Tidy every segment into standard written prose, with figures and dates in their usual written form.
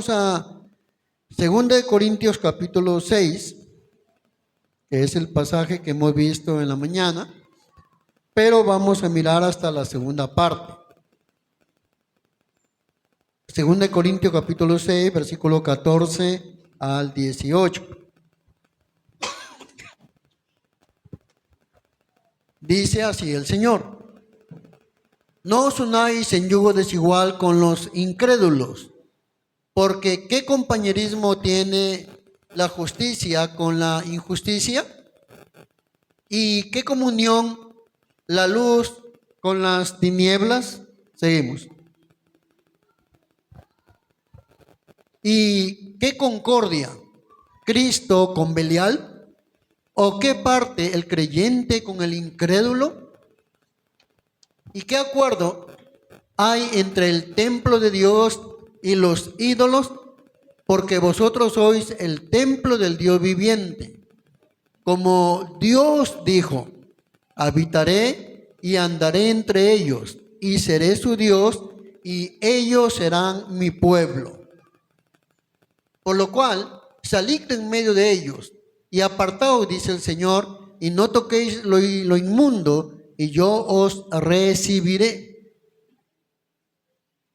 Vamos a 2 Corintios capítulo 6, que es el pasaje que hemos visto en la mañana, pero vamos a mirar hasta la segunda parte. 2 Corintios capítulo 6, versículo 14 al 18. Dice así el Señor: no os unáis en yugo desigual con los incrédulos, porque ¿qué compañerismo tiene la justicia con la injusticia? ¿Y qué comunión la luz con las tinieblas? Seguimos. ¿Y qué concordia Cristo con Belial? ¿O qué parte el creyente con el incrédulo? ¿Y qué acuerdo hay entre el templo de Dios y los ídolos? Porque vosotros sois el templo del Dios viviente. Como Dios dijo: habitaré y andaré entre ellos, y seré su Dios, y ellos serán mi pueblo. Por lo cual, salid en medio de ellos, y apartaos, dice el Señor, y no toquéis lo inmundo, y yo os recibiré.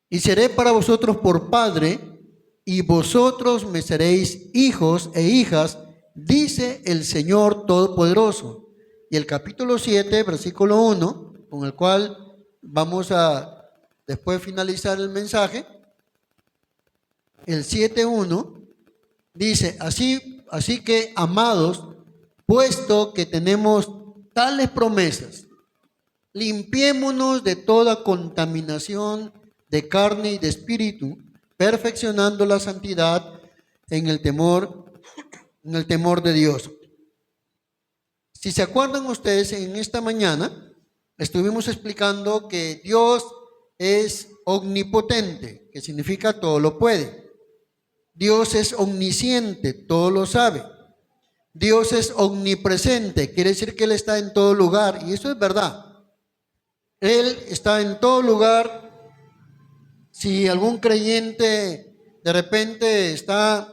Y seré para vosotros por padre, y vosotros me seréis hijos e hijas, dice el Señor Todopoderoso. Y el capítulo 7, versículo 1, con el cual vamos a después finalizar el mensaje, el 7:1, dice: así que, amados, puesto que tenemos tales promesas, limpiémonos de toda contaminación de carne y de espíritu, perfeccionando la santidad en el temor de Dios. Si se acuerdan ustedes, en esta mañana estuvimos explicando que Dios es omnipotente, que significa todo lo puede. Dios es omnisciente, todo lo sabe. Dios es omnipresente, quiere decir que Él está en todo lugar, y eso es verdad. Él está en todo lugar. Si algún creyente de repente está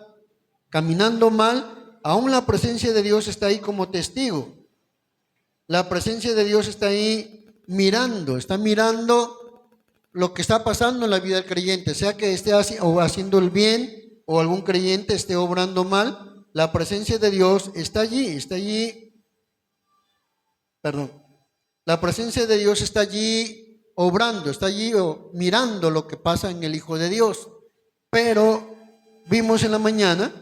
caminando mal, aún la presencia de Dios está ahí como testigo. La presencia de Dios está ahí está mirando lo que está pasando en la vida del creyente, sea que esté haciendo el bien o algún creyente esté obrando mal. La presencia de Dios está allí. La presencia de Dios está allí obrando, está allí mirando lo que pasa en el Hijo de Dios. Pero vimos en la mañana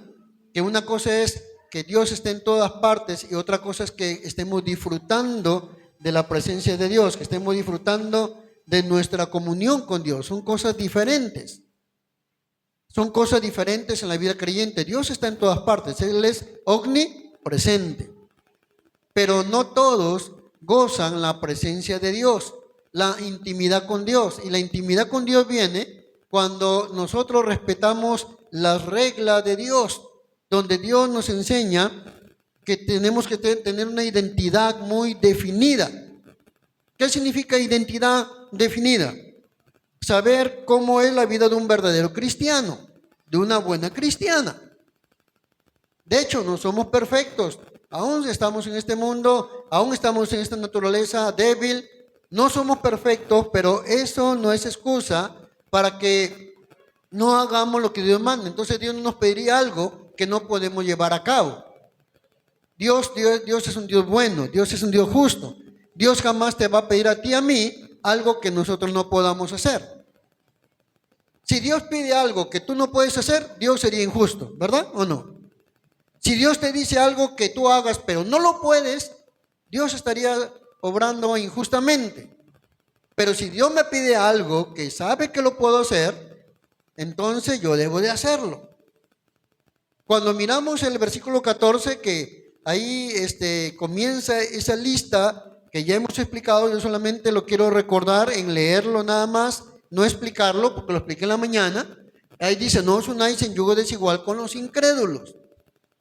que una cosa es que Dios esté en todas partes y otra cosa es que estemos disfrutando de la presencia de Dios, que estemos disfrutando de nuestra comunión con Dios. Son cosas diferentes. Son cosas diferentes en la vida creyente. Dios está en todas partes, Él es omnipresente. Pero no todos gozan la presencia de Dios, la intimidad con Dios. Y la intimidad con Dios viene cuando nosotros respetamos las reglas de Dios, donde Dios nos enseña que tenemos que tener una identidad muy definida. ¿Qué significa identidad definida? Saber cómo es la vida de un verdadero cristiano, de una buena cristiana. De hecho, no somos perfectos. Aún estamos en este mundo, aún estamos en esta naturaleza débil. No somos perfectos, pero eso no es excusa para que no hagamos lo que Dios manda. Entonces Dios no nos pediría algo que no podemos llevar a cabo. Dios es un Dios bueno, Dios es un Dios justo. Dios jamás te va a pedir a ti y a mí algo que nosotros no podamos hacer. Si Dios pide algo que tú no puedes hacer, Dios sería injusto, ¿verdad o no? Si Dios te dice algo que tú hagas pero no lo puedes, Dios estaría obrando injustamente. Pero si Dios me pide algo que sabe que lo puedo hacer, entonces yo debo de hacerlo. Cuando miramos el versículo 14, que ahí comienza esa lista que ya hemos explicado, yo solamente lo quiero recordar en leerlo nada más, no explicarlo, porque lo expliqué en la mañana. Ahí dice: no os unáis en yugo desigual con los incrédulos.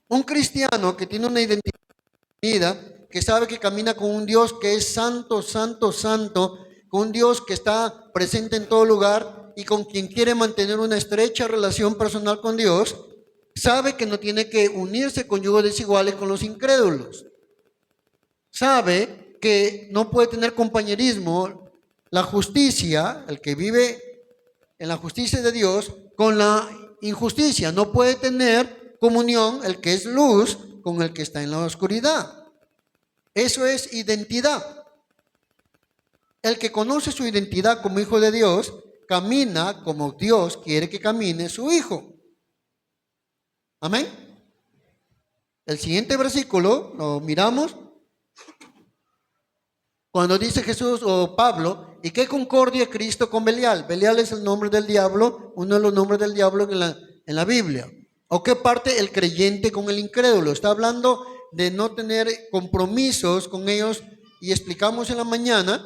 Un cristiano que tiene una identidad, que sabe que camina con un Dios que es santo, santo, santo, con un Dios que está presente en todo lugar, y con quien quiere mantener una estrecha relación personal con Dios, sabe que no tiene que unirse con yugos desiguales con los incrédulos. Sabe que no puede tener compañerismo, la justicia, el que vive en la justicia de Dios, con la injusticia. No puede tener comunión el que es luz con el que está en la oscuridad. Eso es identidad. El que conoce su identidad como hijo de Dios, camina como Dios quiere que camine su hijo. Amén. El siguiente versículo lo miramos. Cuando dice Jesús o Pablo, ¿y qué concordia Cristo con Belial? Belial es el nombre del diablo, uno de los nombres del diablo en la Biblia. ¿O qué parte el creyente con el incrédulo? Está hablando de no tener compromisos con ellos, y explicamos en la mañana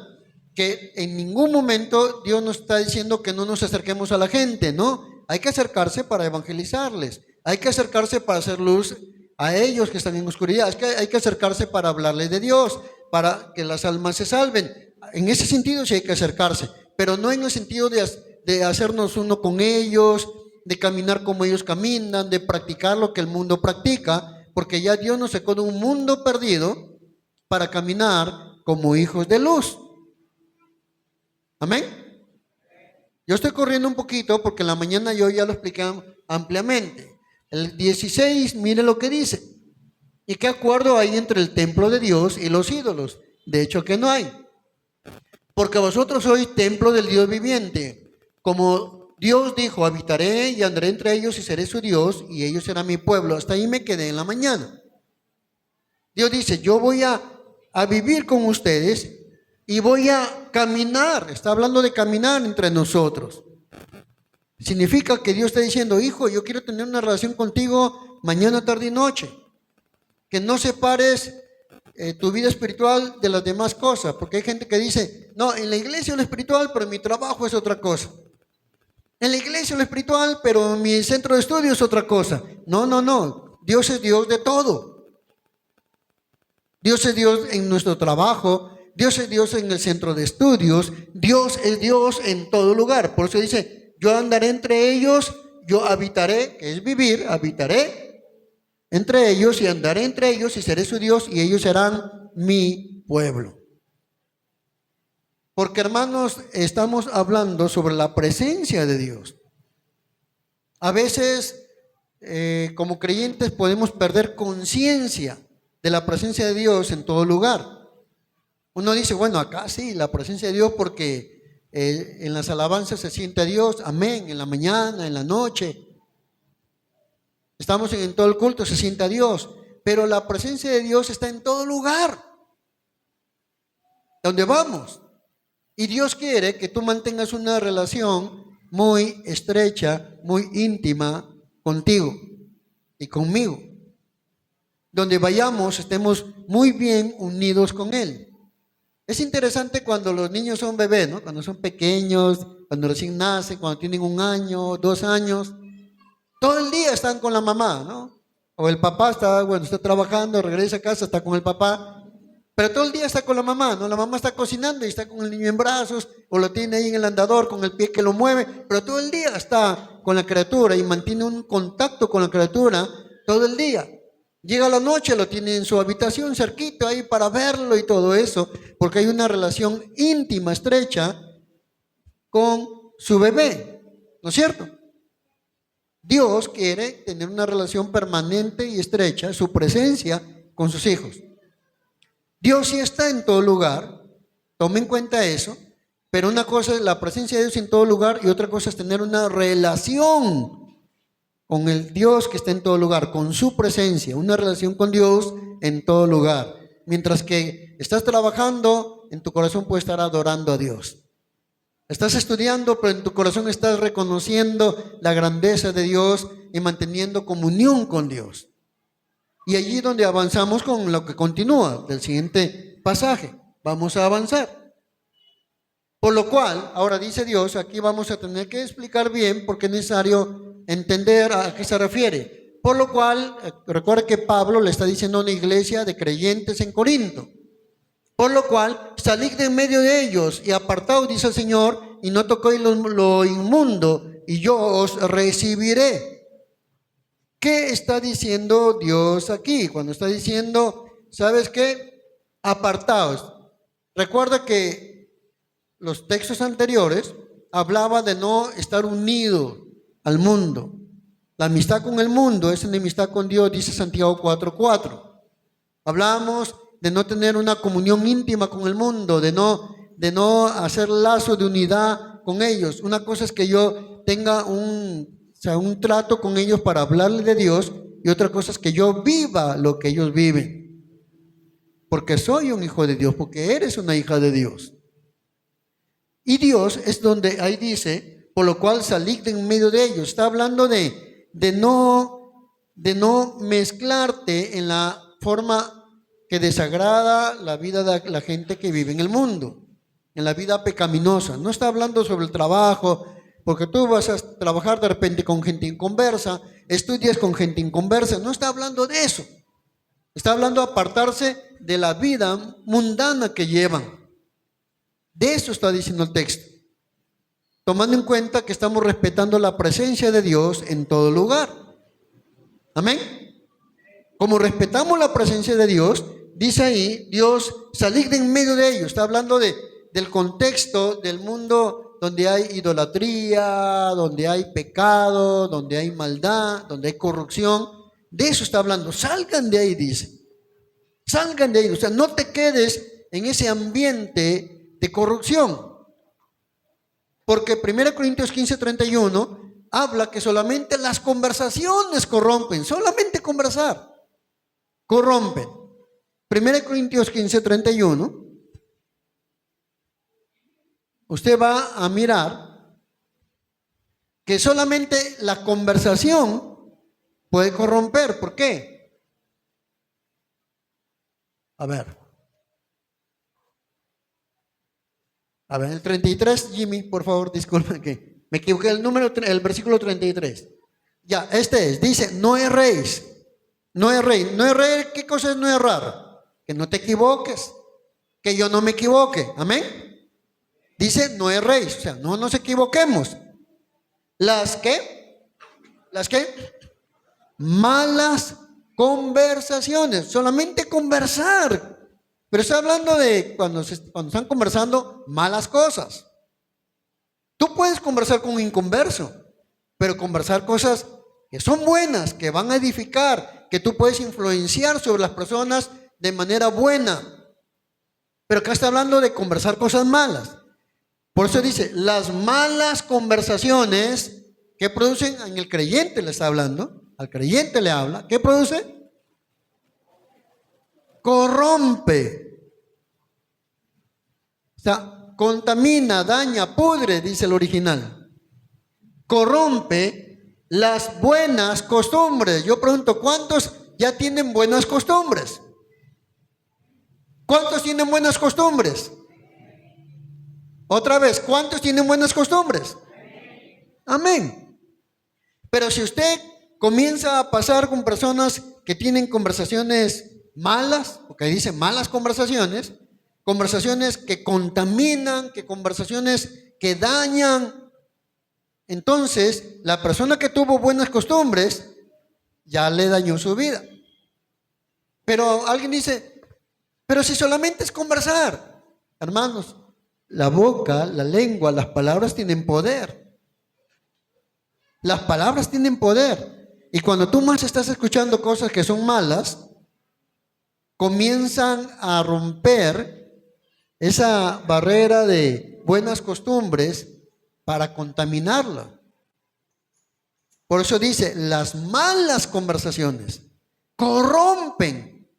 que en ningún momento Dios nos está diciendo que no nos acerquemos a la gente, ¿no? Hay que acercarse para evangelizarles, hay que acercarse para hacer luz a ellos que están en oscuridad, es que hay que acercarse para hablarles de Dios, para que las almas se salven. En ese sentido sí hay que acercarse, pero no en el sentido de hacernos uno con ellos, de caminar como ellos caminan, de practicar lo que el mundo practica, porque ya Dios nos sacó de un mundo perdido para caminar como hijos de luz. Amén. Yo estoy corriendo un poquito porque en la mañana yo ya lo expliqué ampliamente. El 16, mire lo que dice. ¿Y qué acuerdo hay entre el templo de Dios y los ídolos? De hecho que no hay. Porque vosotros sois templo del Dios viviente. Como Dios dijo, habitaré y andaré entre ellos y seré su Dios y ellos serán mi pueblo. Hasta ahí me quedé en la mañana. Dios dice, yo voy a vivir con ustedes y voy a caminar. Está hablando de caminar entre nosotros. Significa que Dios está diciendo, hijo, yo quiero tener una relación contigo mañana, tarde y noche. Que no separes tu vida espiritual de las demás cosas, porque hay gente que dice, no, en la iglesia lo espiritual, pero en mi trabajo es otra cosa. En la iglesia lo espiritual, pero en mi centro de estudio es otra cosa. No, no, no. Dios es Dios de todo. Dios es Dios en nuestro trabajo. Dios es Dios en el centro de estudios. Dios es Dios en todo lugar. Por eso dice, yo andaré entre ellos, yo habitaré, que es vivir, habitaré entre ellos y andaré entre ellos y seré su Dios y ellos serán mi pueblo. Porque hermanos, estamos hablando sobre la presencia de Dios. A veces, como creyentes, podemos perder conciencia de la presencia de Dios en todo lugar. Uno dice, bueno, acá sí, la presencia de Dios porque en las alabanzas se siente a Dios, amén, en la mañana, en la noche. Estamos en todo el culto, se siente a Dios, pero la presencia de Dios está en todo lugar, donde vamos. Y Dios quiere que tú mantengas una relación muy estrecha, muy íntima contigo y conmigo. Donde vayamos, estemos muy bien unidos con Él. Es interesante cuando los niños son bebés, ¿no? Cuando son pequeños, cuando recién nacen, cuando tienen 1 año, 2 años. Todo el día están con la mamá, ¿no? O el papá está trabajando, regresa a casa, está con el papá. Pero todo el día está con la mamá, ¿no? La mamá está cocinando y está con el niño en brazos, o lo tiene ahí en el andador con el pie que lo mueve, pero todo el día está con la criatura y mantiene un contacto con la criatura todo el día. Llega la noche, lo tiene en su habitación cerquito ahí para verlo y todo eso, porque hay una relación íntima, estrecha con su bebé, ¿no es cierto? Dios quiere tener una relación permanente y estrecha, su presencia con sus hijos. Dios sí está en todo lugar, tome en cuenta eso, pero una cosa es la presencia de Dios en todo lugar y otra cosa es tener una relación con el Dios que está en todo lugar, con su presencia, una relación con Dios en todo lugar. Mientras que estás trabajando, en tu corazón puedes estar adorando a Dios. Estás estudiando, pero en tu corazón estás reconociendo la grandeza de Dios y manteniendo comunión con Dios. Y allí donde avanzamos con lo que continúa del siguiente pasaje. Vamos a avanzar. Por lo cual, ahora dice Dios, aquí vamos a tener que explicar bien porque es necesario entender a qué se refiere. Por lo cual, recuerda que Pablo le está diciendo a una iglesia de creyentes en Corinto. Por lo cual, salid de en medio de ellos y apartaos, dice el Señor, y no toquéis lo inmundo, y yo os recibiré. ¿Qué está diciendo Dios aquí? Cuando está diciendo, ¿sabes qué? Apartaos. Recuerda que los textos anteriores hablaban de no estar unidos al mundo. La amistad con el mundo es enemistad con Dios, dice Santiago 4:4. Hablamos de no tener una comunión íntima con el mundo, de no hacer lazo de unidad con ellos. Una cosa es que yo tenga un trato con ellos para hablarles de Dios, y otra cosa es que yo viva lo que ellos viven. Porque soy un hijo de Dios, porque eres una hija de Dios. Y Dios es donde ahí dice, por lo cual salid de en medio de ellos. Está hablando de no mezclarte en la forma que desagrada la vida de la gente que vive en el mundo, en la vida pecaminosa. No está hablando sobre el trabajo, porque tú vas a trabajar de repente con gente inconversa, estudias con gente inconversa. No está hablando de eso. Está hablando de apartarse de la vida mundana que llevan. De eso está diciendo el texto. Tomando en cuenta que estamos respetando la presencia de Dios en todo lugar. Amén. Como respetamos la presencia de Dios, dice ahí, Dios, salid de en medio de ellos. Está hablando del contexto del mundo donde hay idolatría, donde hay pecado, donde hay maldad, donde hay corrupción. De eso está hablando. Salgan de ahí, dice. Salgan de ahí. O sea, no te quedes en ese ambiente de corrupción. Porque 1 Corintios 15:31 habla que solamente las conversaciones corrompen. Solamente conversar corrompen. 1 Corintios 15:31. Usted va a mirar que solamente la conversación puede corromper. ¿Por qué? A ver, el 33, Jimmy, por favor, disculpen que me equivoqué el versículo 33. Ya, dice, no erréis. No erréis. No erréis, ¿qué cosa es no errar? Que no te equivoques, que yo no me equivoque. Amén. Dice, no erréis, o sea, no nos equivoquemos. Las que malas conversaciones, solamente conversar. Pero está hablando de cuando están conversando malas cosas. Tú puedes conversar con un inconverso, pero conversar cosas que son buenas, que van a edificar, que tú puedes influenciar sobre las personas de manera buena. Pero acá está hablando de conversar cosas malas. Por eso dice, las malas conversaciones que producen en el creyente, le está hablando, al creyente le habla, ¿qué produce? Corrompe. O sea, contamina, daña, pudre, dice el original. Corrompe las buenas costumbres. Yo pregunto, ¿cuántos ya tienen buenas costumbres? ¿Cuántos tienen buenas costumbres? Otra vez, ¿cuántos tienen buenas costumbres? Amén. Pero si usted comienza a pasar con personas que tienen conversaciones malas, porque dice malas conversaciones que contaminan, conversaciones que dañan, entonces la persona que tuvo buenas costumbres ya le dañó su vida. Pero alguien dice, pero si solamente es conversar. Hermanos, la boca, la lengua, las palabras tienen poder. Las palabras tienen poder. Y cuando tú más estás escuchando cosas que son malas, comienzan a romper esa barrera de buenas costumbres para contaminarla. Por eso dice, las malas conversaciones corrompen,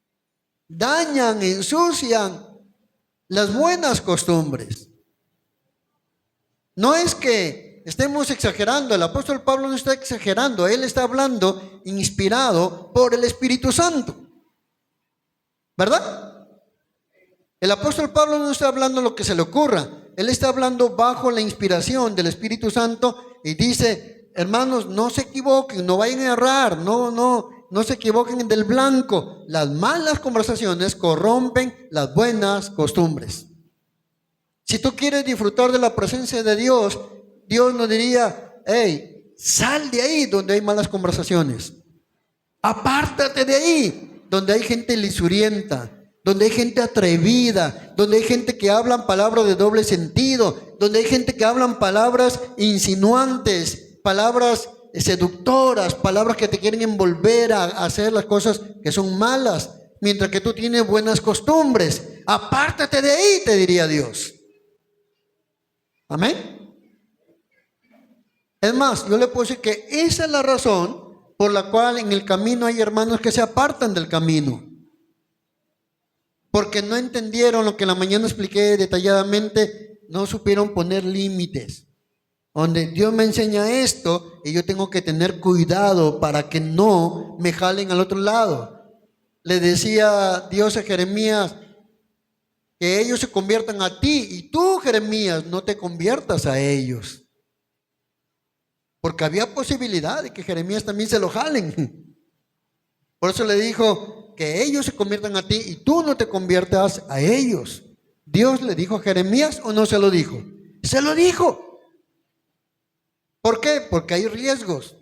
dañan, ensucian las buenas costumbres. No es que estemos exagerando, el apóstol Pablo no está exagerando, él está hablando inspirado por el Espíritu Santo. ¿Verdad? El apóstol Pablo no está hablando lo que se le ocurra, él está hablando bajo la inspiración del Espíritu Santo y dice, hermanos, no se equivoquen, no vayan a errar, no se equivoquen del blanco. Las malas conversaciones corrompen las buenas costumbres. Si tú quieres disfrutar de la presencia de Dios, Dios nos diría, hey, sal de ahí donde hay malas conversaciones. Apártate de ahí donde hay gente lisurienta, donde hay gente atrevida, donde hay gente que hablan palabras de doble sentido, donde hay gente que hablan palabras insinuantes, palabras seductoras, palabras que te quieren envolver a hacer las cosas que son malas, mientras que tú tienes buenas costumbres. Apártate de ahí, te diría Dios. Amén. Es más, yo le puedo decir que esa es la razón por la cual en el camino hay hermanos que se apartan del camino. Porque no entendieron lo que en la mañana expliqué detalladamente, no supieron poner límites. Donde Dios me enseña esto y yo tengo que tener cuidado para que no me jalen al otro lado. Le decía Dios a Jeremías, que ellos se conviertan a ti y tú, Jeremías, no te conviertas a ellos. Porque había posibilidad de que Jeremías también se lo jalen. Por eso le dijo que ellos se conviertan a ti y tú no te conviertas a ellos. ¿Dios le dijo a Jeremías o no se lo dijo? Se lo dijo. ¿Por qué? Porque hay riesgos.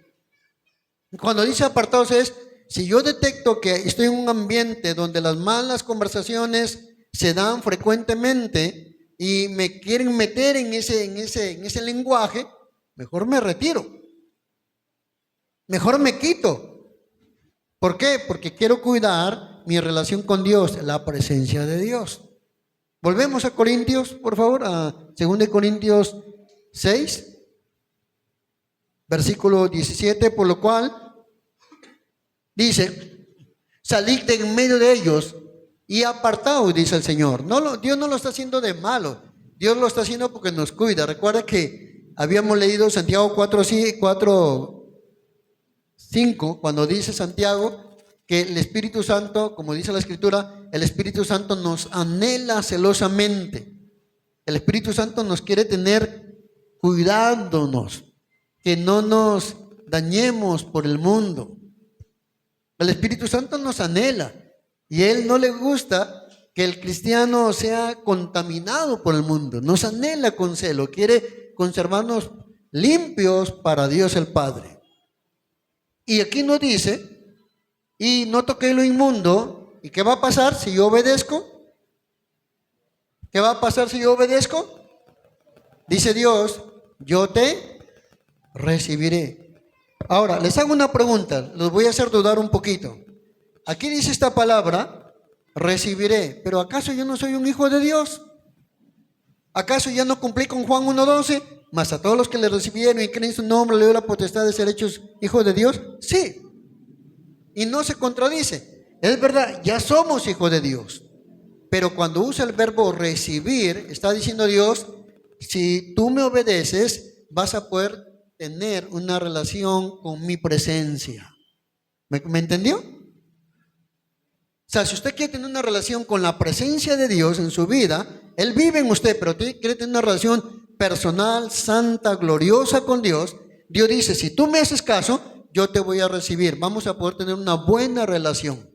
Cuando dice apartados es, si yo detecto que estoy en un ambiente donde las malas conversaciones se dan frecuentemente y me quieren meter en ese lenguaje, mejor me retiro. Mejor me quito. ¿Por qué? Porque quiero cuidar mi relación con Dios, la presencia de Dios. Volvemos a Corintios, por favor, a 2 Corintios 6, versículo 17, por lo cual dice, salid de en medio de ellos y apartaos, dice el Señor. Dios no lo está haciendo de malo, Dios lo está haciendo porque nos cuida. Recuerda que habíamos leído Santiago 4:5, cuando dice Santiago que el Espíritu Santo, como dice la Escritura, el Espíritu Santo nos anhela celosamente. El Espíritu Santo nos quiere tener cuidándonos, que no nos dañemos por el mundo. El Espíritu Santo nos anhela y Él no le gusta que el cristiano sea contaminado por el mundo. Nos anhela con celo, quiere conservarnos limpios para Dios el Padre. Y aquí nos dice, y no toquéis lo inmundo. ¿Y qué va a pasar si yo obedezco? ¿Qué va a pasar si yo obedezco? Dice Dios, yo te recibiré. Ahora, les hago una pregunta, los voy a hacer dudar un poquito. Aquí dice esta palabra, recibiré, pero ¿acaso yo no soy un hijo de Dios? ¿Acaso ya no cumplí con Juan 1:12? Mas a todos los que le recibieron y creen en su nombre le dio la potestad de ser hechos hijos de Dios. Sí. Y no se contradice. Es verdad, ya somos hijos de Dios. Pero cuando usa el verbo recibir, está diciendo Dios, si tú me obedeces, vas a poder tener una relación con mi presencia. ¿Me entendió? O sea, si usted quiere tener una relación con la presencia de Dios en su vida, Él vive en usted, pero quiere tener una relación personal, santa, gloriosa con Dios. Dios dice, si tú me haces caso, yo te voy a recibir. Vamos a poder tener una buena relación.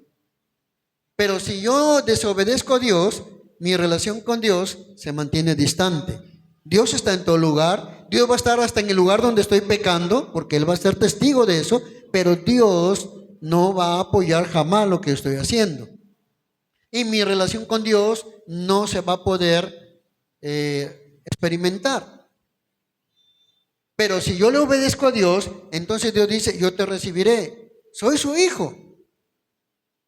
Pero si yo desobedezco a Dios, mi relación con Dios se mantiene distante. Dios está en todo lugar. Dios va a estar hasta en el lugar donde estoy pecando, porque Él va a ser testigo de eso, pero Dios no va a apoyar jamás lo que estoy haciendo. Y mi relación con Dios no se va a poder experimentar. Pero si yo le obedezco a Dios, entonces Dios dice, yo te recibiré. Soy su hijo.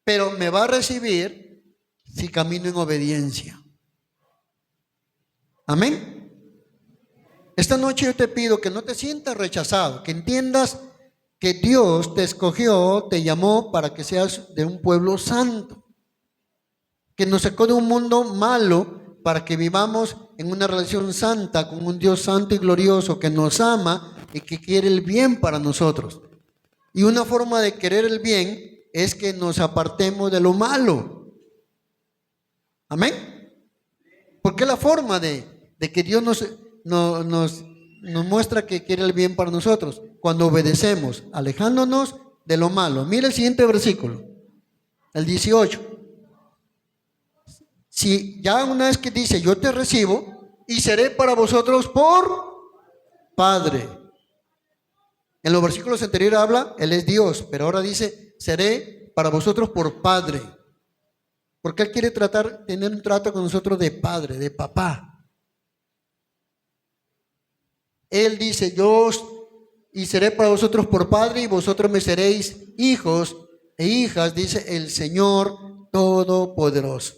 Pero me va a recibir si camino en obediencia. Amén. Esta noche yo te pido que no te sientas rechazado, que entiendas que Dios te escogió, te llamó para que seas de un pueblo santo, que nos sacó de un mundo malo para que vivamos en una relación santa con un Dios santo y glorioso que nos ama y que quiere el bien para nosotros. Y una forma de querer el bien es que nos apartemos de lo malo. Amén. Porque es la forma de que Dios nos muestra que quiere el bien para nosotros, cuando obedecemos, alejándonos de lo malo. Mira el siguiente versículo, el 18. Si ya una vez que dice yo te recibo, y seré para vosotros por Padre. En los versículos anteriores habla, Él es Dios, pero ahora dice, seré para vosotros por Padre. Porque Él quiere tener un trato con nosotros de Padre, de papá. Él dice, y seré para vosotros por Padre, y vosotros me seréis hijos e hijas, dice el Señor Todopoderoso.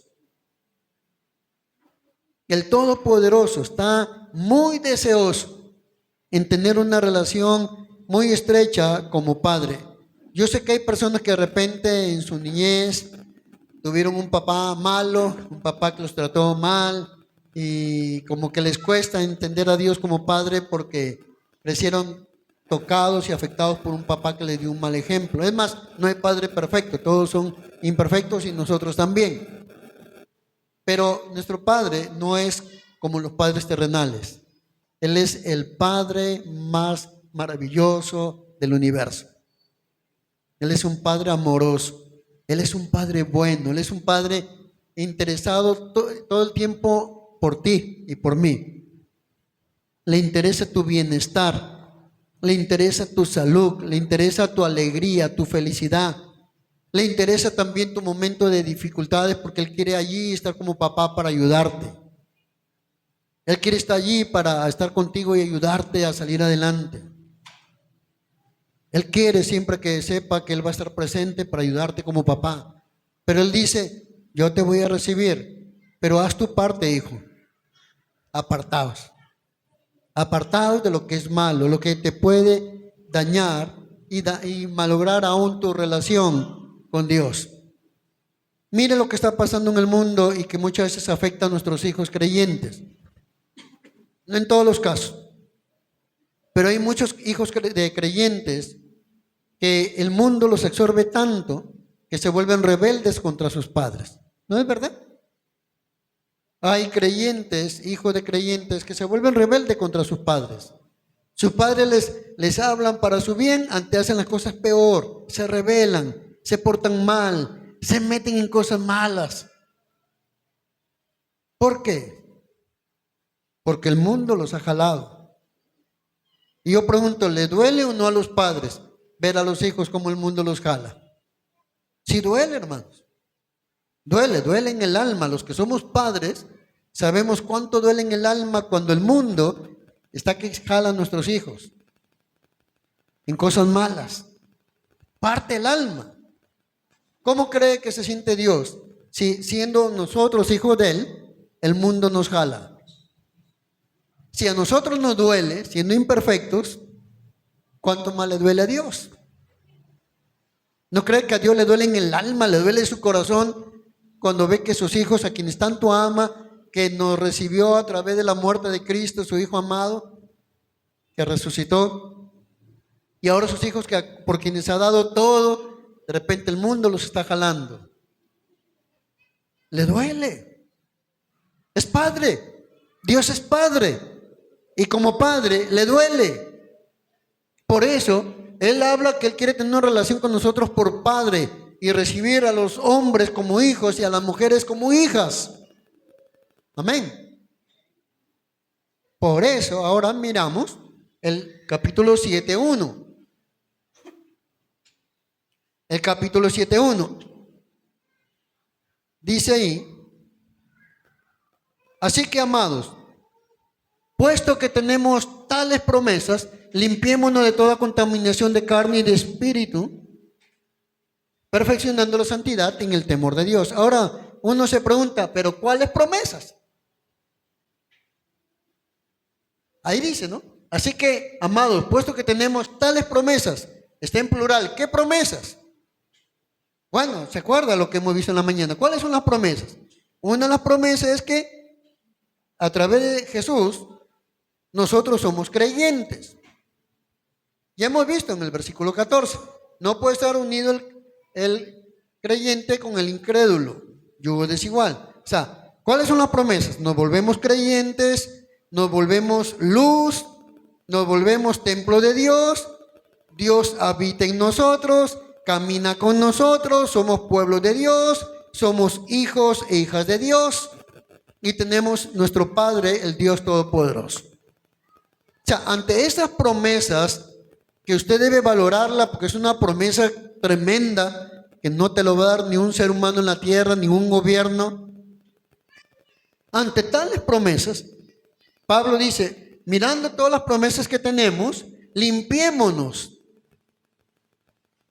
El Todopoderoso está muy deseoso en tener una relación muy estrecha como padre. Yo sé que hay personas que de repente en su niñez tuvieron un papá malo, un papá que los trató mal y como que les cuesta entender a Dios como padre porque crecieron tocados y afectados por un papá que les dio un mal ejemplo. Es más, no hay padre perfecto, todos son imperfectos y nosotros también. Pero nuestro Padre no es como los padres terrenales. Él es el Padre más maravilloso del universo. Él es un Padre amoroso. Él es un Padre bueno. Él es un Padre interesado todo el tiempo por ti y por mí. Le interesa tu bienestar. Le interesa tu salud. Le interesa tu alegría, tu felicidad. Le interesa también tu momento de dificultades porque Él quiere allí estar como papá para ayudarte. Él quiere estar allí para estar contigo y ayudarte a salir adelante. Él quiere siempre que sepa que Él va a estar presente para ayudarte como papá. Pero Él dice, yo te voy a recibir, pero haz tu parte, hijo. Apartados. Apartados de lo que es malo, lo que te puede dañar y malograr aún tu relación con Dios. Mire lo que está pasando en el mundo y que muchas veces afecta a nuestros hijos creyentes. No en todos los casos, pero hay muchos hijos de creyentes que el mundo los absorbe tanto que se vuelven rebeldes contra sus padres. ¿No es verdad? Hay creyentes, hijos de creyentes, que se vuelven rebeldes contra sus padres. Sus padres les hablan para su bien, antes hacen las cosas peor, se rebelan, se portan mal, se meten en cosas malas. ¿Por qué? Porque el mundo los ha jalado. Y yo pregunto, ¿le duele o no a los padres ver a los hijos como el mundo los jala? Sí duele, hermanos. Duele en el alma. Los que somos padres sabemos cuánto duele en el alma cuando el mundo está que jala a nuestros hijos en cosas malas. Parte el alma. ¿Cómo cree que se siente Dios si siendo nosotros hijos de Él, el mundo nos jala? Si a nosotros nos duele, siendo imperfectos, ¿cuánto más le duele a Dios? ¿No cree que a Dios le duele en el alma, le duele en su corazón cuando ve que sus hijos, a quienes tanto ama, que nos recibió a través de la muerte de Cristo, su Hijo amado, que resucitó, y ahora sus hijos que por quienes ha dado todo, de repente el mundo los está jalando? Le duele. Es padre. Dios es padre. Y como padre le duele. Por eso Él habla que Él quiere tener una relación con nosotros por padre y recibir a los hombres como hijos y a las mujeres como hijas. Amén. Por eso ahora miramos el capítulo 7:1. El capítulo 7:1 dice ahí: así que, amados, puesto que tenemos tales promesas, limpiémonos de toda contaminación de carne y de espíritu, perfeccionando la santidad en el temor de Dios. Ahora uno se pregunta, ¿pero cuáles promesas? Ahí dice, ¿no? Así que, amados, puesto que tenemos tales promesas, está en plural, ¿qué promesas? Bueno, ¿se acuerda lo que hemos visto en la mañana? ¿Cuáles son las promesas? Una de las promesas es que a través de Jesús nosotros somos creyentes. Ya hemos visto en el versículo 14, no puede estar unido el creyente con el incrédulo, yugo desigual. O sea, ¿cuáles son las promesas? Nos volvemos creyentes, nos volvemos luz, nos volvemos templo de Dios, Dios habita en nosotros, camina con nosotros, somos pueblo de Dios, somos hijos e hijas de Dios. y tenemos nuestro Padre, el Dios Todopoderoso. O sea, ante estas promesas, que usted debe valorarla porque es una promesa tremenda, que no te lo va a dar ni un ser humano en la tierra, ni un gobierno. Ante tales promesas, Pablo dice, mirando todas las promesas que tenemos, limpiémonos.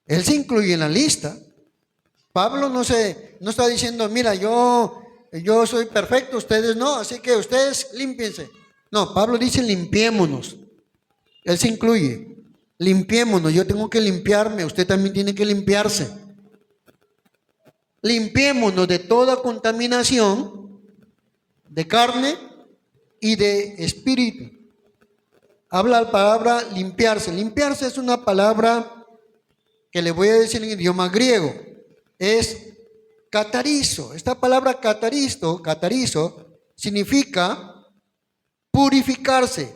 Él se incluye en la lista. Pablo no está diciendo, mira, yo soy perfecto, ustedes no, así que ustedes límpiense. No, Pablo dice limpiémonos. Él se incluye. Limpiémonos, yo tengo que limpiarme, usted también tiene que limpiarse. Limpiémonos de toda contaminación de carne y de espíritu. Habla la palabra limpiarse. Limpiarse es una palabra que le voy a decir en idioma griego. Es catarizo. Esta palabra catarizo significa purificarse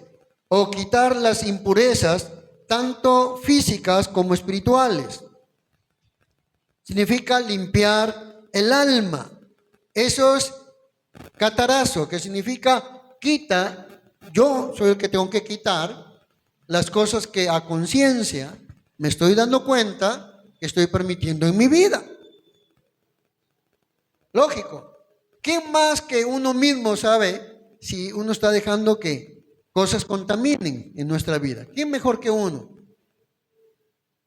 o quitar las impurezas, tanto físicas como espirituales. Significa limpiar el alma. Eso es catarazo, que significa quita. Yo soy el que tengo que quitar las cosas que a conciencia me estoy dando cuenta que estoy permitiendo en mi vida. Lógico. ¿Quién más que uno mismo sabe si uno está dejando que cosas contaminen en nuestra vida? ¿Quién mejor que uno?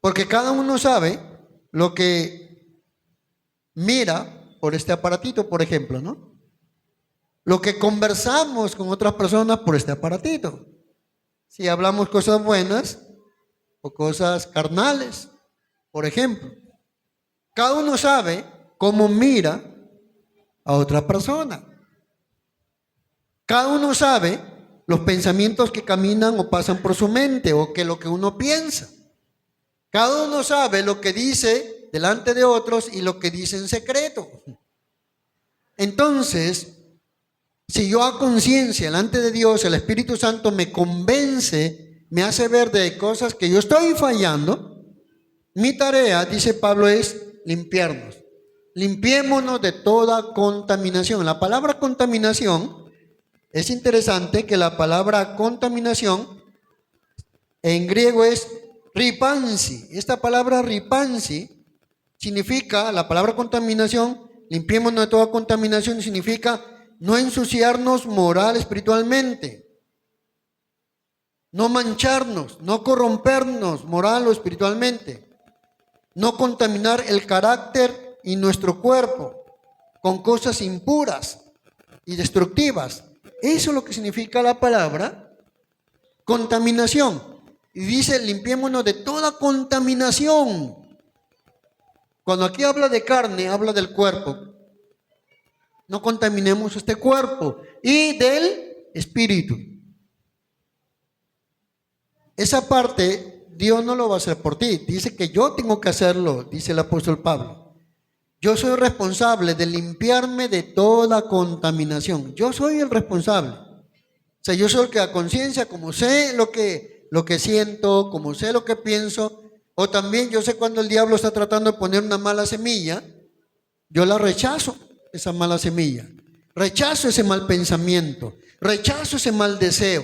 Porque cada uno sabe lo que mira por este aparatito, por ejemplo, ¿no? Lo que conversamos con otras personas por este aparatito. Si hablamos cosas buenas o cosas carnales, por ejemplo. Cada uno sabe cómo mira a otra persona. Cada uno sabe los pensamientos que caminan o pasan por su mente o que lo que uno piensa. Cada uno sabe lo que dice delante de otros y lo que dice en secreto. Entonces, si yo a conciencia delante de Dios, el Espíritu Santo me convence, me hace ver de cosas que yo estoy fallando, mi tarea, dice Pablo, es limpiarnos. Limpiémonos de toda contaminación. La palabra contaminación, es interesante que la palabra contaminación en griego es ripansi. Esta palabra ripansi significa, la palabra contaminación, limpiémonos de toda contaminación, significa no ensuciarnos moral, espiritualmente, no mancharnos, no corrompernos moral o espiritualmente, no contaminar el carácter y nuestro cuerpo con cosas impuras y destructivas. Eso es lo que significa la palabra contaminación. Y dice, limpiémonos de toda contaminación. Cuando aquí habla de carne, habla del cuerpo. No contaminemos este cuerpo y del espíritu. Esa parte Dios no lo va a hacer por ti. Dice que yo tengo que hacerlo, dice el apóstol Pablo. Yo soy responsable de limpiarme de toda contaminación. Yo soy el responsable. O sea, yo soy el que a conciencia, como sé lo que siento, como sé lo que pienso, o también yo sé cuando el diablo está tratando de poner una mala semilla, yo la rechazo, esa mala semilla. Rechazo ese mal pensamiento, rechazo ese mal deseo,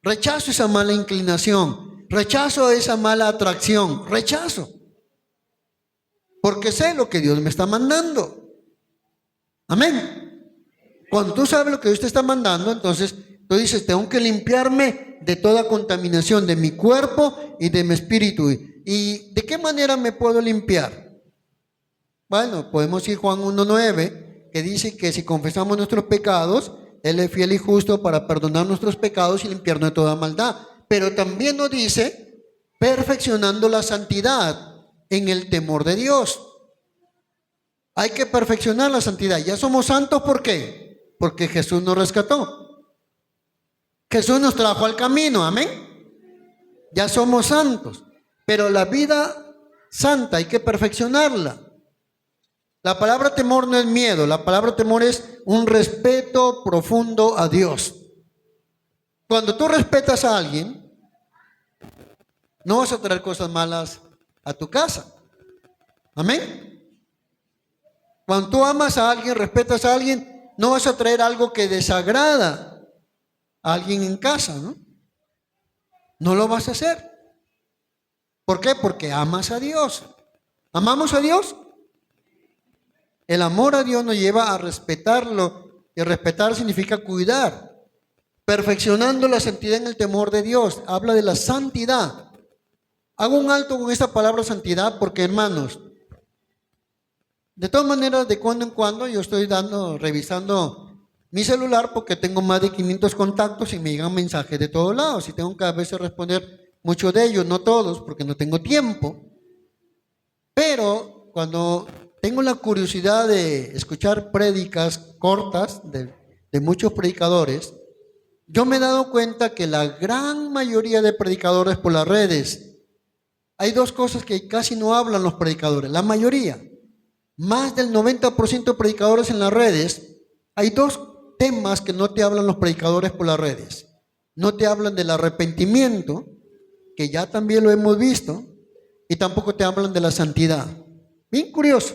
rechazo esa mala inclinación, rechazo esa mala atracción, rechazo. Porque sé lo que Dios me está mandando. Amén. Cuando tú sabes lo que Dios te está mandando, entonces tú dices, tengo que limpiarme de toda contaminación de mi cuerpo y de mi espíritu. ¿Y de qué manera me puedo limpiar? Bueno, podemos ir Juan 1:9, que dice que si confesamos nuestros pecados, Él es fiel y justo para perdonar nuestros pecados y limpiarnos de toda maldad. Pero también nos dice, perfeccionando la santidad en el temor de Dios. Hay que perfeccionar la santidad. Ya somos santos, ¿por qué? Porque Jesús nos rescató. Jesús nos trajo al camino, amén. Ya somos santos. Pero la vida santa hay que perfeccionarla. La palabra temor no es miedo. La palabra temor es un respeto profundo a Dios. Cuando tú respetas a alguien, no vas a traer cosas malas a tu casa. Amén. Cuando tú amas a alguien, respetas a alguien, No vas a traer algo que desagrada a alguien en casa, ¿no? No lo vas a hacer. ¿Por qué? Porque amas a Dios. ¿Amamos a Dios? El amor a Dios nos lleva a respetarlo. Y respetar significa cuidar. Perfeccionando la santidad en el temor de Dios. Habla de la santidad. Hago un alto con esta palabra santidad porque, hermanos, de todas maneras, de cuando en cuando yo estoy revisando mi celular porque tengo más de 500 contactos y me llegan mensajes de todos lados y tengo que a veces responder muchos de ellos, no todos, porque no tengo tiempo. Pero cuando tengo la curiosidad de escuchar prédicas cortas de muchos predicadores, yo me he dado cuenta que la gran mayoría de predicadores por las redes, hay dos cosas que casi no hablan los predicadores, la mayoría. Más del 90% de predicadores en las redes, hay dos temas que no te hablan los predicadores por las redes. No te hablan del arrepentimiento, que ya también lo hemos visto, y tampoco te hablan de la santidad. Bien curioso.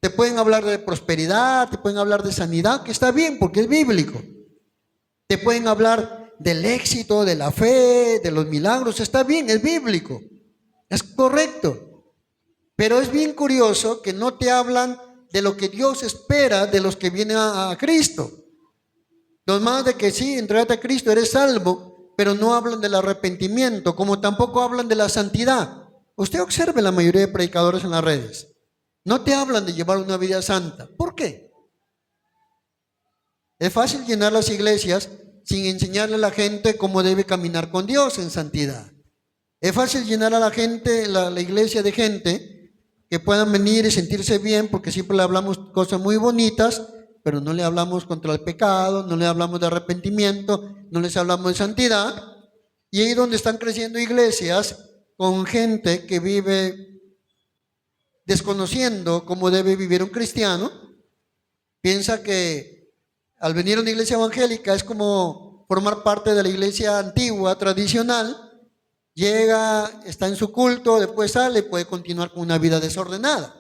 Te pueden hablar de prosperidad, te pueden hablar de sanidad, que está bien porque es bíblico. Te pueden hablar del éxito, de la fe, de los milagros, está bien, es bíblico, es correcto. Pero es bien curioso que no te hablan de lo que Dios espera de los que vienen a Cristo. Los más de que sí, entrate a Cristo, eres salvo, pero no hablan del arrepentimiento, como tampoco hablan de la santidad. Usted observe la mayoría de predicadores en las redes. No te hablan de llevar una vida santa. ¿Por qué? Es fácil llenar las iglesias sin enseñarle a la gente cómo debe caminar con Dios en santidad. Es fácil llenar a la gente, la iglesia de gente que puedan venir y sentirse bien porque siempre le hablamos cosas muy bonitas, pero no le hablamos contra el pecado, no le hablamos de arrepentimiento, no les hablamos de santidad. Y ahí es donde están creciendo iglesias con gente que vive desconociendo cómo debe vivir un cristiano. Piensa que al venir a una iglesia evangélica es como formar parte de la iglesia antigua, tradicional. Llega, está en su culto, después sale y puede continuar con una vida desordenada.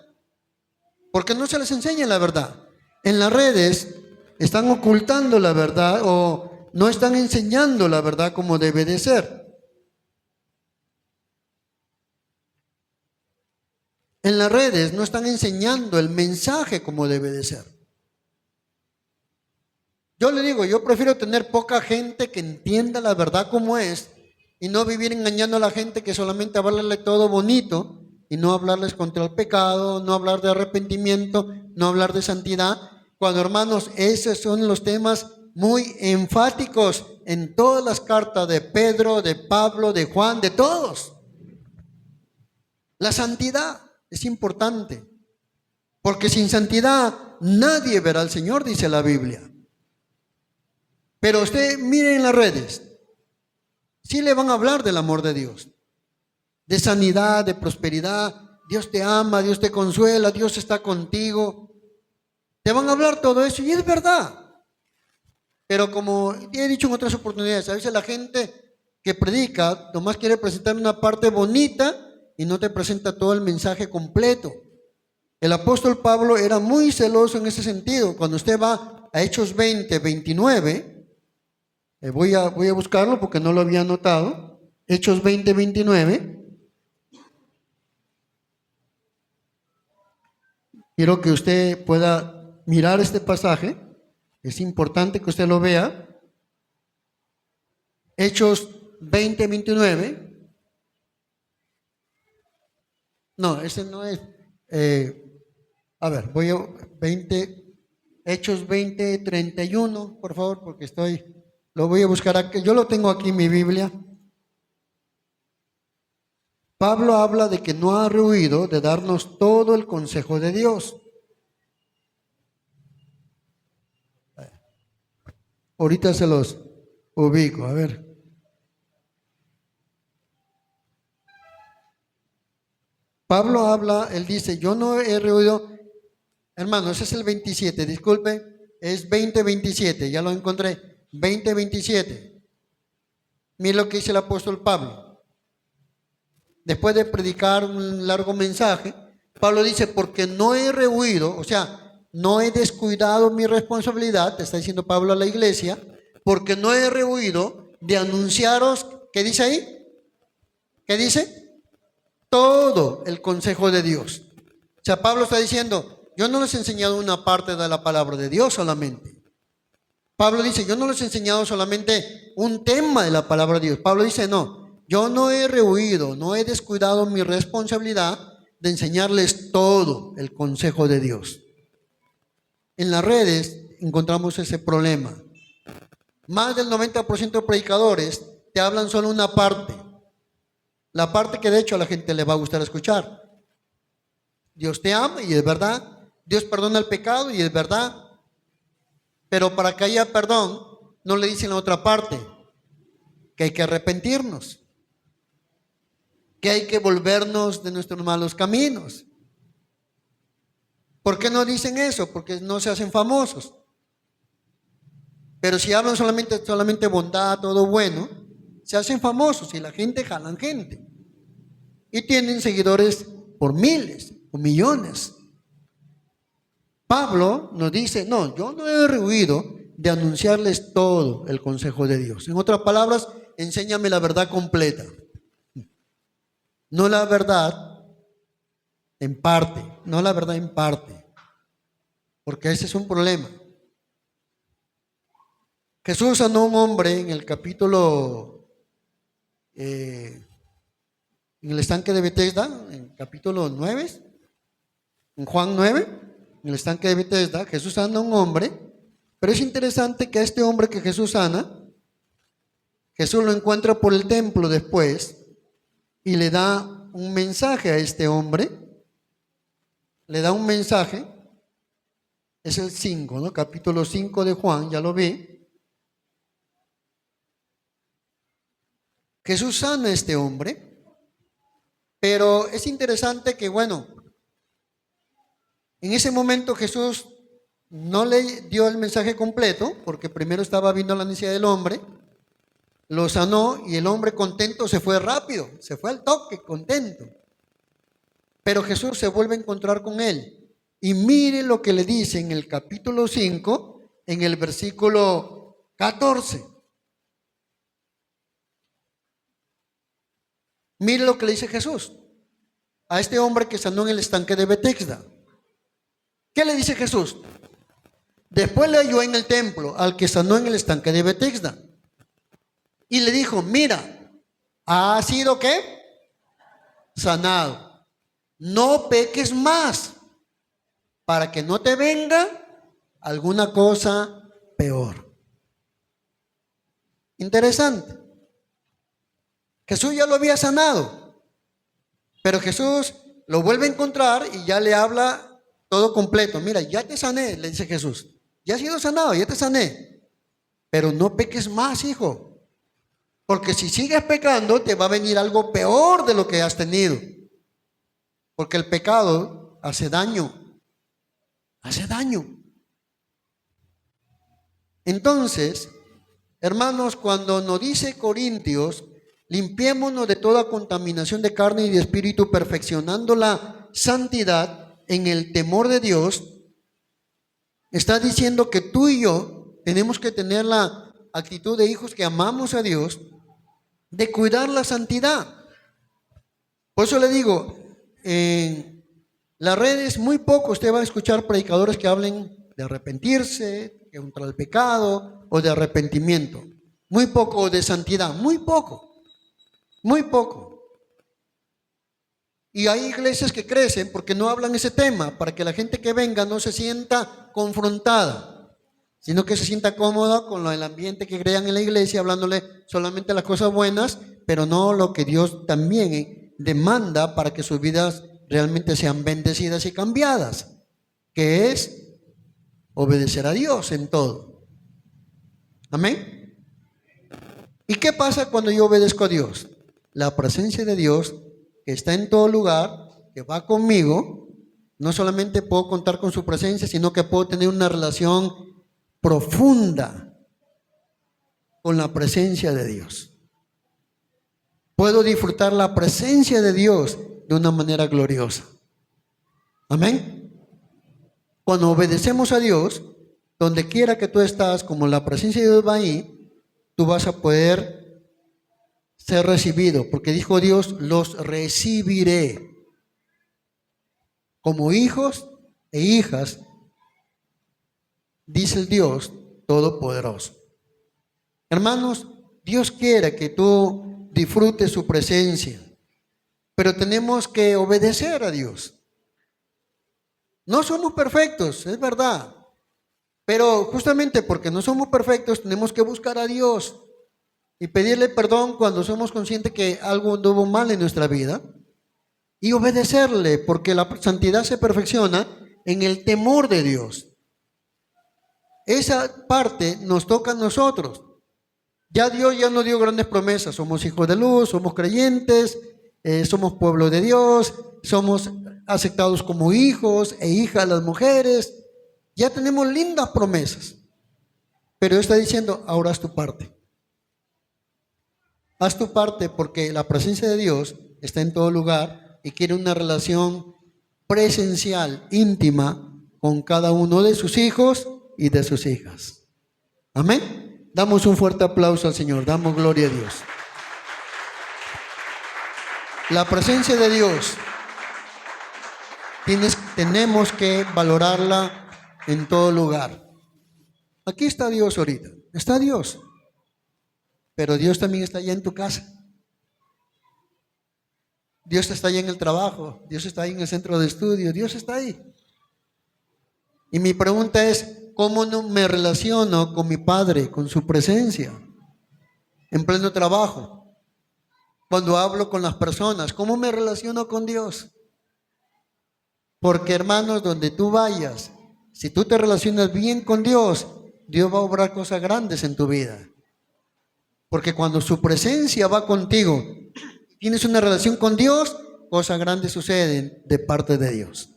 Porque no se les enseña la verdad. En las redes están ocultando la verdad o no están enseñando la verdad como debe de ser. En las redes no están enseñando el mensaje como debe de ser. Yo le digo, yo prefiero tener poca gente que entienda la verdad como es y no vivir engañando a la gente que solamente hablarle todo bonito y no hablarles contra el pecado, no hablar de arrepentimiento, no hablar de santidad. Cuando, hermanos, esos son los temas muy enfáticos en todas las cartas de Pedro, de Pablo, de Juan, de todos. La santidad es importante, porque sin santidad nadie verá al Señor, dice la Biblia. Pero usted mire en las redes, sí le van a hablar del amor de Dios, de sanidad, de prosperidad. Dios te ama, Dios te consuela, Dios está contigo. Te van a hablar todo eso y es verdad. Pero como he dicho en otras oportunidades, a veces la gente que predica nomás quiere presentar una parte bonita y no te presenta todo el mensaje completo. El apóstol Pablo era muy celoso en ese sentido. Cuando usted va a Hechos 20, 29, voy a buscarlo porque no lo había anotado. Hechos 20, 29. Quiero que usted pueda mirar este pasaje. Es importante que usted lo vea. Hechos 20, 29. No, ese no es. A ver, Hechos 20, 31, por favor, porque lo voy a buscar aquí. Yo lo tengo aquí en mi Biblia. Pablo habla de que no ha rehuido de darnos todo el consejo de Dios. Ahorita se los ubico, a ver. Pablo habla, él dice, yo no he rehuido, hermano, ese es el 27, disculpe, es 20:27, ya lo encontré, 20:27. Mira lo que dice el apóstol Pablo. Después de predicar un largo mensaje, Pablo dice, porque no he rehuido, o sea, no he descuidado mi responsabilidad, te está diciendo Pablo a la iglesia, porque no he rehuido de anunciaros, ¿qué dice ahí? ¿Qué dice? Todo el consejo de Dios. O sea, Pablo está diciendo, yo no les he enseñado una parte de la palabra de Dios solamente. Pablo dice, yo no les he enseñado solamente un tema de la palabra de Dios. Pablo dice, no, yo no he rehuido, no he descuidado mi responsabilidad de enseñarles todo el consejo de Dios. En las redes encontramos ese problema. Más del 90% de predicadores te hablan solo una parte. La parte que de hecho a la gente le va a gustar escuchar. Dios te ama y es verdad. Dios perdona el pecado y es verdad. Pero para que haya perdón, no le dicen la otra parte, que hay que arrepentirnos, que hay que volvernos de nuestros malos caminos. ¿Por qué no dicen eso? Porque no se hacen famosos. Pero si hablan solamente bondad, todo bueno, se hacen famosos y la gente jalan gente. Y tienen seguidores por miles o millones. Pablo nos dice, no, yo no he rehuido de anunciarles todo el consejo de Dios. En otras palabras, enséñame la verdad completa. No la verdad en parte, no la verdad en parte. Porque ese es un problema. Jesús sanó a un hombre en el capítulo, en el estanque de Betesda, en capítulo 9, en Juan 9, en el estanque de Betesda, Jesús sana a un hombre, pero es interesante que a este hombre que Jesús sana, Jesús lo encuentra por el templo después y le da un mensaje a este hombre, le da un mensaje, es el 5, ¿no? Capítulo 5 de Juan, ya lo vi. Jesús sana a este hombre, pero es interesante que, bueno, en ese momento Jesús no le dio el mensaje completo, porque primero estaba viendo la necesidad del hombre, lo sanó y el hombre contento se fue rápido, se fue al toque, contento. Pero Jesús se vuelve a encontrar con él. Y mire lo que le dice en el capítulo 5, en el versículo 14. Mire lo que le dice Jesús a este hombre que sanó en el estanque de Betesda. ¿Qué le dice Jesús? Después le halló en el templo al que sanó en el estanque de Betesda. Y le dijo, mira, ¿ha sido qué? Sanado. No peques más, para que no te venga alguna cosa peor. Interesante. Jesús ya lo había sanado, pero Jesús lo vuelve a encontrar y ya le habla todo completo. Mira, ya te sané, le dice Jesús. Ya has sido sanado, ya te sané. Pero no peques más, hijo. Porque si sigues pecando, te va a venir algo peor de lo que has tenido. Porque el pecado hace daño. Hace daño. Entonces, hermanos, cuando nos dice Corintios, limpiémonos de toda contaminación de carne y de espíritu, perfeccionando la santidad en el temor de Dios, está diciendo que tú y yo tenemos que tener la actitud de hijos que amamos a Dios, de cuidar la santidad. Por eso le digo, en las redes muy poco usted va a escuchar predicadores que hablen de arrepentirse, contra el pecado o de arrepentimiento. Muy poco de santidad, muy poco. Muy poco. Y hay iglesias que crecen porque no hablan ese tema, para que la gente que venga no se sienta confrontada, sino que se sienta cómoda con el ambiente que crean en la iglesia, hablándole solamente las cosas buenas, pero no lo que Dios también demanda para que sus vidas realmente sean bendecidas y cambiadas, que es obedecer a Dios en todo. Amén. ¿Y qué pasa cuando yo obedezco a Dios? La presencia de Dios que está en todo lugar, que va conmigo, no solamente puedo contar con su presencia, sino que puedo tener una relación profunda con la presencia de Dios. Puedo disfrutar la presencia de Dios de una manera gloriosa. Amén. Cuando obedecemos a Dios, donde quiera que tú estás, como la presencia de Dios va ahí, tú vas a poder ser recibido, porque dijo Dios, los recibiré como hijos e hijas, dice el Dios Todopoderoso. Hermanos, Dios quiere que tú disfrutes su presencia, pero tenemos que obedecer a Dios. No somos perfectos, es verdad, pero justamente porque no somos perfectos tenemos que buscar a Dios y pedirle perdón cuando somos conscientes que algo anduvo mal en nuestra vida y obedecerle, porque la santidad se perfecciona en el temor de Dios. Esa parte nos toca a nosotros. Ya Dios ya nos dio grandes promesas. Somos hijos de luz, somos creyentes, somos pueblo de Dios, somos aceptados como hijos e hijas las mujeres. Ya tenemos lindas promesas. Pero está diciendo, ahora haz tu parte. Haz tu parte porque la presencia de Dios está en todo lugar y quiere una relación presencial, íntima, con cada uno de sus hijos y de sus hijas. Amén. Damos un fuerte aplauso al Señor, damos gloria a Dios. La presencia de Dios, tenemos que valorarla en todo lugar. Aquí está Dios ahorita, está Dios, pero Dios también está allá en tu casa. Dios está allá en el trabajo, Dios está ahí en el centro de estudio, Dios está ahí. Y mi pregunta es, ¿cómo no me relaciono con mi Padre, con su presencia? En pleno trabajo, cuando hablo con las personas, ¿cómo me relaciono con Dios? Porque hermanos, donde tú vayas, si tú te relacionas bien con Dios, Dios va a obrar cosas grandes en tu vida. Porque cuando su presencia va contigo, tienes una relación con Dios, cosas grandes suceden de parte de Dios.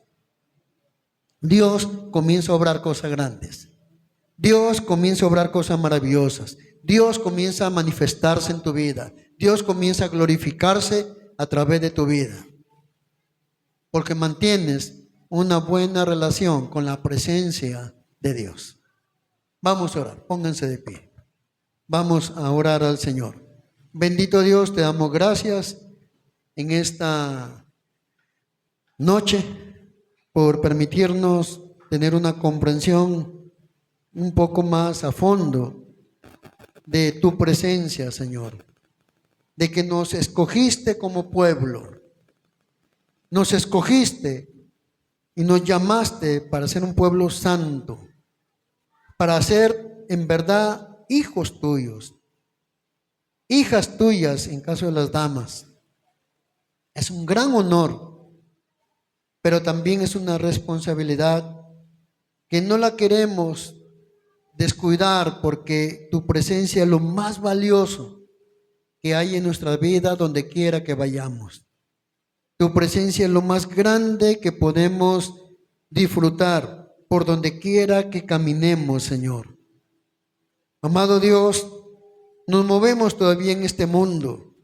Dios comienza a obrar cosas grandes. Dios comienza a obrar cosas maravillosas. Dios comienza a manifestarse en tu vida. Dios comienza a glorificarse a través de tu vida. Porque mantienes una buena relación con la presencia de Dios. Vamos a orar, pónganse de pie. Vamos a orar al Señor. Bendito Dios, te damos gracias en esta noche por permitirnos tener una comprensión un poco más a fondo de tu presencia, Señor, de que nos escogiste como pueblo, nos escogiste y nos llamaste para ser un pueblo santo, para ser en verdad hijos tuyos, hijas tuyas en caso de las damas. Es un gran honor, pero también es una responsabilidad que no la queremos descuidar, porque tu presencia es lo más valioso que hay en nuestra vida donde quiera que vayamos. Tu presencia es lo más grande que podemos disfrutar por donde quiera que caminemos, Señor. Amado Dios, nos movemos todavía en este mundo,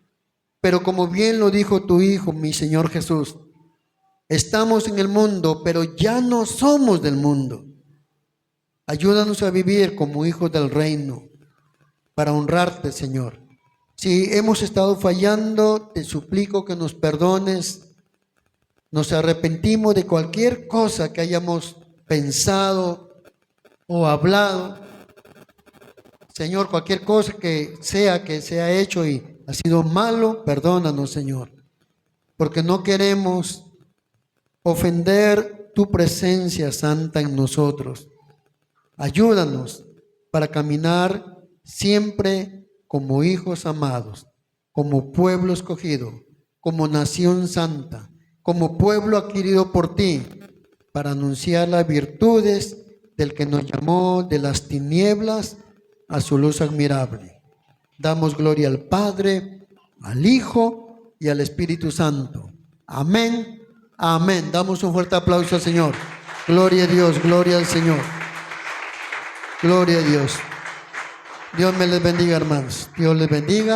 pero como bien lo dijo tu Hijo, mi Señor Jesús, estamos en el mundo, pero ya no somos del mundo. Ayúdanos a vivir como hijos del reino, para honrarte, Señor. Si hemos estado fallando, te suplico que nos perdones. Nos arrepentimos de cualquier cosa que hayamos pensado o hablado. Señor, cualquier cosa que se ha hecho y ha sido malo, perdónanos, Señor. Porque no queremos ofender tu presencia santa en nosotros. Ayúdanos para caminar siempre como hijos amados, como pueblo escogido, como nación santa, como pueblo adquirido por ti, para anunciar las virtudes del que nos llamó de las tinieblas a su luz admirable. Damos gloria al Padre, al Hijo y al Espíritu Santo. Amén, amén. Damos un fuerte aplauso al Señor. Gloria a Dios, gloria al Señor. Gloria a Dios. Dios me les bendiga, hermanos. Dios les bendiga.